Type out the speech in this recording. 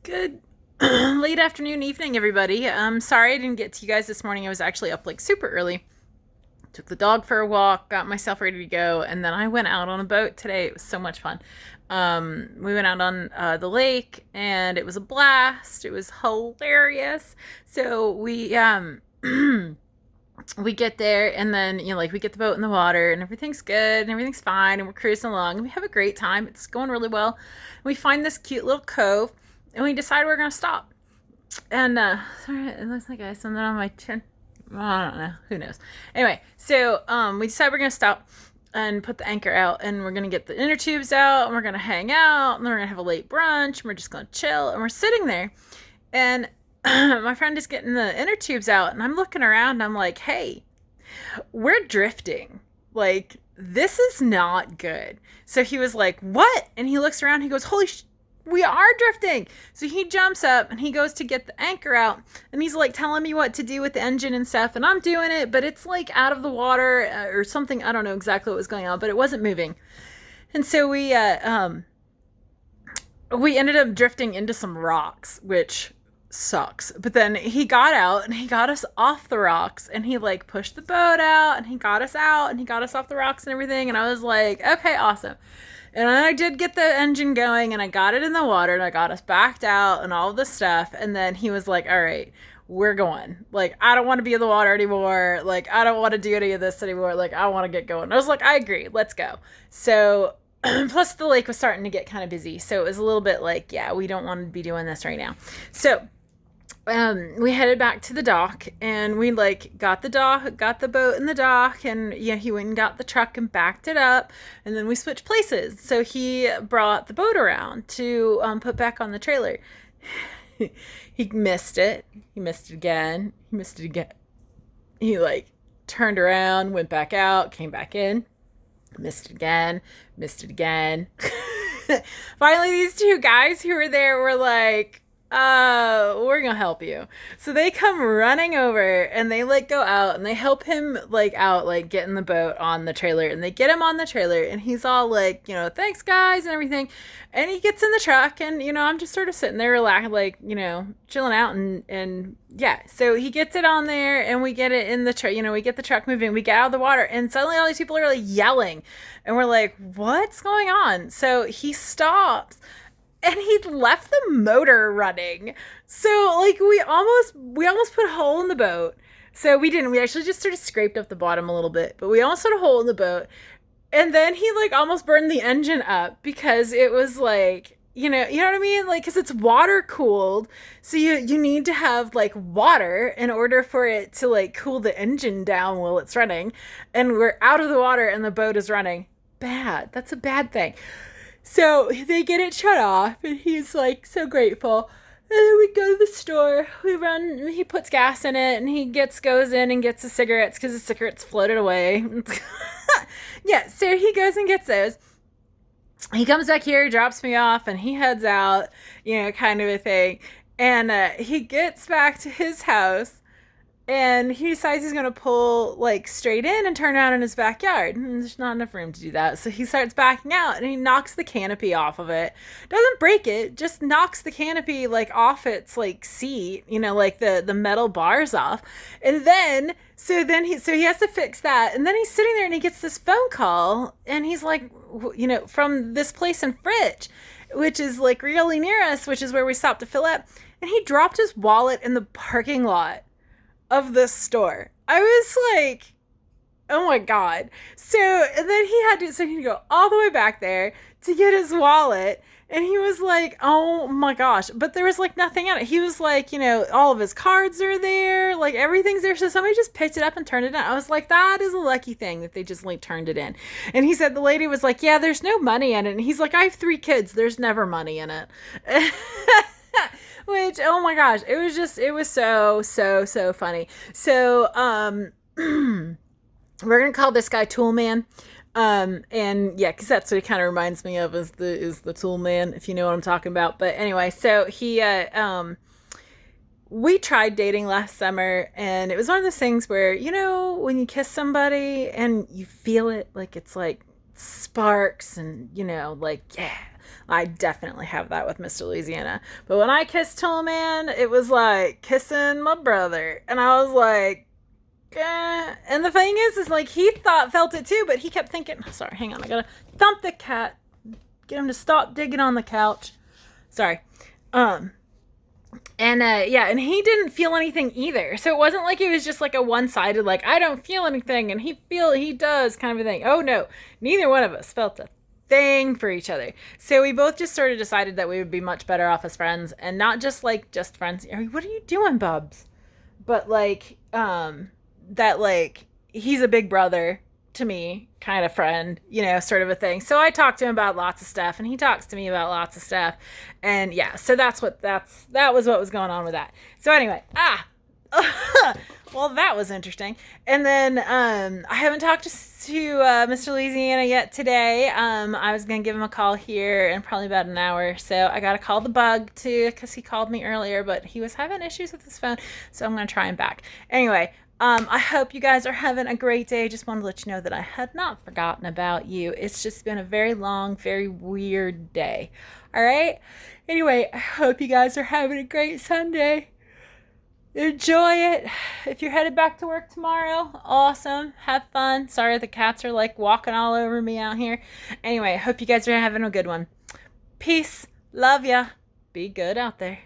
Good late afternoon, evening, everybody. Sorry I didn't get to you guys this morning. I was actually up like super early. Took the dog for a walk, got myself ready to go, and then I went out on a boat today. It was so much fun. We went out on the lake, and it was a blast. It was hilarious. So we get there, and then we get the boat in the water, and everything's good, and everything's fine, and we're cruising along, and we have a great time. It's going really well. We find this cute little cove, and we decide we're gonna stop. And sorry, it looks like I have something on my chin. I don't know. Who knows? Anyway, so we decide we're gonna stop and put the anchor out, and we're gonna get the inner tubes out, and we're gonna hang out, and then we're gonna have a late brunch, and we're just gonna chill. And we're sitting there, and my friend is getting the inner tubes out, and I'm looking around, and I'm like, hey, we're drifting. Like, this is not good. So he was like, what? And he looks around, he goes, holy we are drifting. So he jumps up and he goes to get the anchor out, and he's like telling me what to do with the engine and stuff, and I'm doing it, but it's like out of the water or something. I don't know exactly what was going on, but it wasn't moving. And so we ended up drifting into some rocks, which sucks. But then he got out and he got us off the rocks, and he like pushed the boat out, and he got us out, and he got us off the rocks and everything. And I was like, okay, awesome. And I did get the engine going, and I got it in the water, and I got us backed out and all of this stuff. And then he was like, all right, we're going. Like, I don't want to be in the water anymore. Like, I don't want to do any of this anymore. Like, I want to get going. And I was like, I agree. Let's go. So, plus the lake was starting to get kind of busy. So it was a little bit like, yeah, we don't want to be doing this right now. So we headed back to the dock, and we like got the boat in the dock, and yeah, he went and got the truck and backed it up, and then we switched places. So he brought the boat around to put back on the trailer. He missed it. He missed it again. He missed it again. He like turned around, went back out, came back in, missed it again, missed it again. Finally, these two guys who were there were like, we're gonna help you. So they come running over, and they like go out, and they help him like out, like getting the boat on the trailer, and they get him on the trailer, and he's all like, thanks guys and everything. And he gets in the truck, and I'm just sort of sitting there relaxed, like, chilling out, and yeah. So he gets it on there, and we get it in the truck, we get the truck moving, we get out of the water, and suddenly all these people are like yelling, and we're like, what's going on? So he stops, and he left the motor running. So like we almost put a hole in the boat. So we didn't. We actually just sort of scraped up the bottom a little bit, but we almost put a hole in the boat. And then he like almost burned the engine up because it was like, you know what I mean? Like, cause it's water cooled. So you need to have like water in order for it to like cool the engine down while it's running. And we're out of the water and the boat is running. Bad. That's a bad thing. So they get it shut off, and he's like so grateful. And then we go to the store. We run. He puts gas in it, and he goes in and gets the cigarettes because the cigarettes floated away. Yeah, so he goes and gets those. He comes back here, drops me off, and he heads out. Kind of a thing. And he gets back to his house, and he decides he's going to pull like straight in and turn around in his backyard. And there's not enough room to do that. So he starts backing out, and he knocks the canopy off of it. Doesn't break it, just knocks the canopy like off its like seat, like the metal bars off. And then he has to fix that. And then he's sitting there, and he gets this phone call, and he's like, from this place in Fritch, which is like really near us, which is where we stopped to fill up. And he dropped his wallet in the parking lot of the store. I was like, oh my god. So, and then he'd go all the way back there to get his wallet, and he was like, oh my gosh. But there was like nothing in it. He was like, all of his cards are there, like everything's there. So somebody just picked it up and turned it in. I was like, that is a lucky thing that they just like turned it in. And he said the lady was like, yeah, there's no money in it. And he's like, I have 3 kids, there's never money in it. Which, oh my gosh, it was so funny. So, we're gonna call this guy Tool Man. And yeah, because that's what he kind of reminds me of, is the Tool Man, if you know what I'm talking about. But anyway, so we tried dating last summer, and it was one of those things where, when you kiss somebody and you feel it, like it's like sparks, and like, yeah, I definitely have that with Mr. Louisiana. But when I kissed Toolman, it was like kissing my brother. And I was like, eh. And the thing is like he felt it too, but he kept thinking, sorry, hang on, I gotta thump the cat, get him to stop digging on the couch. Sorry. And he didn't feel anything either. So it wasn't like it was just like a one-sided, like, I don't feel anything and he does kind of a thing. Oh no, neither one of us felt a thing for each other. So we both just sort of decided that we would be much better off as friends, and not just like just friends. What are you doing, Bubs? But like, that like he's a big brother to me, kind of friend, sort of a thing. So I talk to him about lots of stuff, and he talks to me about lots of stuff. And yeah, so that was what was going on with that. So anyway, well, that was interesting. And then I haven't talked to Mr. Louisiana yet today. I was gonna give him a call here in probably about an hour. So I gotta call the bug too, because he called me earlier, but he was having issues with his phone. So I'm gonna try him back. Anyway, I hope you guys are having a great day. Just wanted to let you know that I had not forgotten about you. It's just been a very long, very weird day. All right? Anyway, I hope you guys are having a great Sunday. Enjoy it. If you're headed back to work tomorrow, awesome. Have fun. Sorry the cats are like walking all over me out here. Anyway, I hope you guys are having a good one. Peace. Love ya. Be good out there.